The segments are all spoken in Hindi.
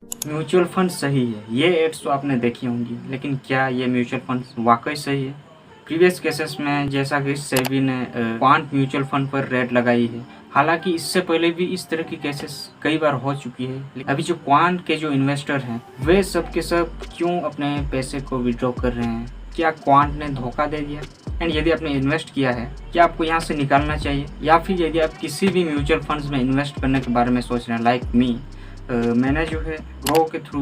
म्यूचुअल फंड सही है, ये एड्स तो आपने देखी होंगी, लेकिन क्या ये म्यूचुअल फंड वाकई सही है? प्रीवियस केसेस में जैसा कि सेबी ने क्वांट म्यूचुअल फंड पर रेड लगाई है, हालांकि इससे पहले भी इस तरह की केसेस कई बार हो चुकी है। अभी जो क्वांट के जो इन्वेस्टर हैं वे सब के सब क्यों अपने पैसे को विड्रॉ कर रहे हैं? क्या क्वांट ने धोखा दे दिया? एंड यदि आपने इन्वेस्ट किया है, क्या आपको यहाँ से निकालना चाहिए? या फिर यदि आप किसी भी म्यूचुअल फंड्स में इन्वेस्ट करने के बारे में सोच रहे हैं लाइक मी, मैंने जो है ग्रो के थ्रू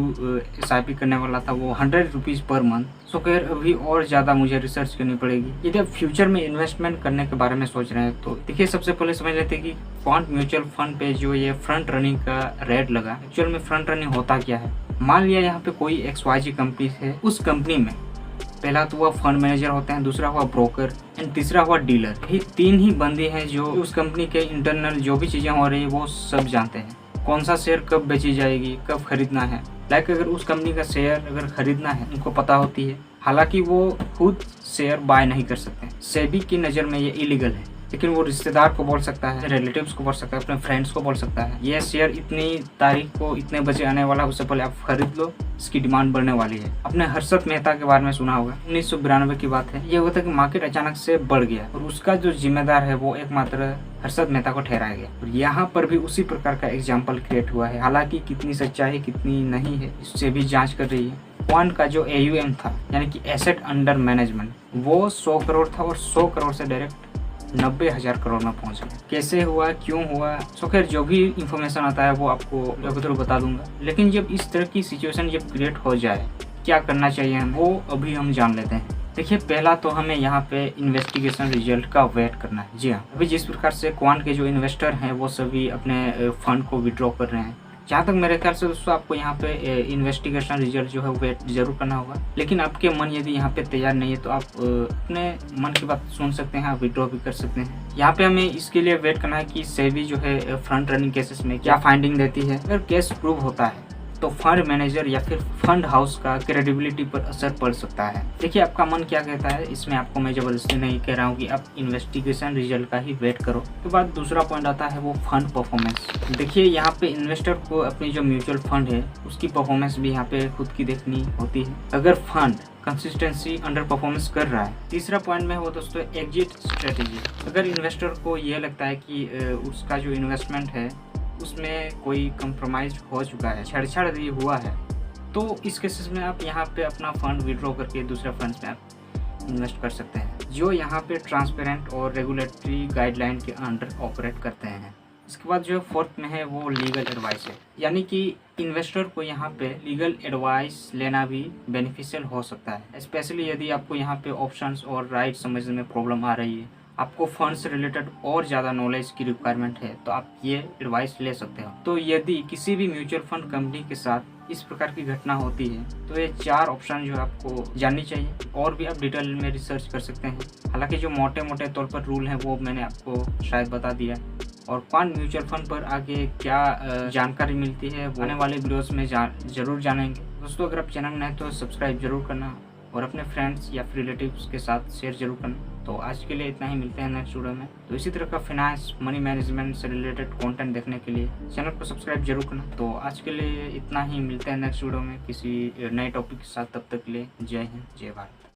SIP करने वाला था, वो 100 रुपीज़ पर मंथ। सो खैर अभी और ज़्यादा मुझे रिसर्च करनी पड़ेगी। यदि आप फ्यूचर में इन्वेस्टमेंट करने के बारे में सोच रहे हैं तो देखिए, सबसे पहले समझ लेते हैं कि क्वांट म्यूचुअल फंड पे जो ये फ्रंट रनिंग का रेट लगा, एक्चुअल में फ्रंट रनिंग होता क्या है? मान लिया यहाँ पे कोई XYZ कंपनी है, उस कंपनी में पहला तो हुआ फंड मैनेजर होते हैं, दूसरा हुआ ब्रोकर एंड तीसरा हुआ डीलर। ये तीन ही बंदे हैं जो उस कंपनी के इंटरनल जो भी चीज़ें हो रही है वो सब जानते हैं। कौन सा शेयर कब बेची जाएगी, कब खरीदना है। लाइक अगर उस कंपनी का शेयर अगर खरीदना है उनको पता होती है, हालांकि वो खुद शेयर बाय नहीं कर सकते। सेबी की नज़र में ये इलीगल है, लेकिन वो रिश्तेदार को बोल सकता है, रिलेटिव्स को बोल सकता है, अपने फ्रेंड्स को बोल सकता है, ये शेयर इतनी तारीख को इतने बजे आने वाला है, उससे पहले आप खरीद लो, इसकी डिमांड बढ़ने वाली है। आपने हर्षद मेहता के बारे में सुना होगा, 1992 की बात है। ये हुआ था कि मार्केट अचानक से बढ़ गया और उसका जो जिम्मेदार है वो एकमात्र हर्षद मेहता को ठहराया गया। और यहाँ पर भी उसी प्रकार का एग्जाम्पल क्रिएट हुआ है। हालांकि कितनी सच्चाई कितनी नहीं है, इससे भी जाँच कर रही है। क्वांट का जो AUM था, यानी कि एसेट अंडर मैनेजमेंट, वो 100 करोड़ था और 100 करोड़ से डायरेक्ट 90,000 करोड़ में पहुंच गया। कैसे हुआ, क्यों हुआ, सो खैर जो भी इंफॉर्मेशन आता है वो आपको थ्रू बता दूंगा। लेकिन जब इस तरह की सिचुएशन जब क्रिएट हो जाए, क्या करना चाहिए वो अभी हम जान लेते हैं। देखिए, पहला तो हमें यहाँ पे इन्वेस्टिगेशन रिजल्ट का वेट करना है। जी हाँ, अभी जिस प्रकार से क्वांट के जो इन्वेस्टर हैं वो सभी अपने फंड को विड्रॉ कर रहे हैं, जहाँ तक मेरे ख्याल से दोस्तों आपको यहाँ पे इन्वेस्टिगेशन रिजल्ट जो है वेट जरूर करना होगा। लेकिन आपके मन यदि यहाँ पे तैयार नहीं है तो आप अपने मन की बात सुन सकते हैं, आप विड्रॉ भी कर सकते हैं। यहाँ पे हमें इसके लिए वेट करना है कि सेबी जो है फ्रंट रनिंग केसेस में क्या फाइंडिंग देती है। अगर केस प्रूव होता है तो फंड मैनेजर या फिर फंड हाउस का क्रेडिबिलिटी पर असर पड़ सकता है। देखिए, आपका मन क्या कहता है, इसमें आपको मैं जबरदस्ती नहीं कह रहा हूँ कि आप इन्वेस्टिगेशन रिजल्ट का ही वेट करो। तो बाद दूसरा पॉइंट आता है वो फंड परफॉर्मेंस। देखिए, यहाँ पे इन्वेस्टर को अपनी जो म्यूचुअल फंड है उसकी परफॉर्मेंस भी यहाँ पे खुद की देखनी होती है। अगर फंड कंसिस्टेंसी अंडर परफॉर्मेंस कर रहा है। तीसरा पॉइंट में हो दोस्तों एग्जिट स्ट्रेटेजी। अगर इन्वेस्टर को ये लगता है कि उसका जो इन्वेस्टमेंट है उसमें कोई कंप्रोमाइज हो चुका है, छेड़छाड़ भी हुआ है, तो इस केसेस में आप यहाँ पे अपना फंड विड्रॉ करके दूसरे फंड्स में आप इन्वेस्ट कर सकते हैं, जो यहाँ पे ट्रांसपेरेंट और रेगुलेटरी गाइडलाइन के अंडर ऑपरेट करते हैं। इसके बाद जो फोर्थ में है वो लीगल एडवाइस है, यानी कि इन्वेस्टर को यहाँ पे लीगल एडवाइस लेना भी बेनिफिशियल हो सकता है, स्पेशली यदि आपको यहाँ पे ऑप्शंस और राइट समझने में प्रॉब्लम आ रही है, आपको फंड से रिलेटेड और ज़्यादा नॉलेज की रिक्वायरमेंट है, तो आप ये एडवाइस ले सकते हो। तो यदि किसी भी म्यूचुअल फंड कंपनी के साथ इस प्रकार की घटना होती है तो ये 4 ऑप्शन जो आपको जाननी चाहिए, और भी आप डिटेल में रिसर्च कर सकते हैं। हालांकि जो मोटे मोटे तौर पर रूल हैं वो मैंने आपको शायद बता दिया, और क्वांट म्यूचुअल फंड पर आगे क्या जानकारी मिलती है वो आने वाले वीडियोस में जरूर जानेंगे। दोस्तों, अगर आप चैनल नए तो सब्सक्राइब जरूर करना और अपने फ्रेंड्स या फिर रिलेटिव्स के साथ शेयर जरूर करना। तो आज के लिए इतना ही, मिलते हैं नेक्स्ट वीडियो में। तो इसी तरह का फाइनेंस मनी मैनेजमेंट से रिलेटेड कंटेंट देखने के लिए चैनल को सब्सक्राइब जरूर करना। तो आज के लिए इतना ही, मिलते हैं नेक्स्ट वीडियो में किसी नए टॉपिक के साथ। तब तक के लिए जय हिंद, जय भारत।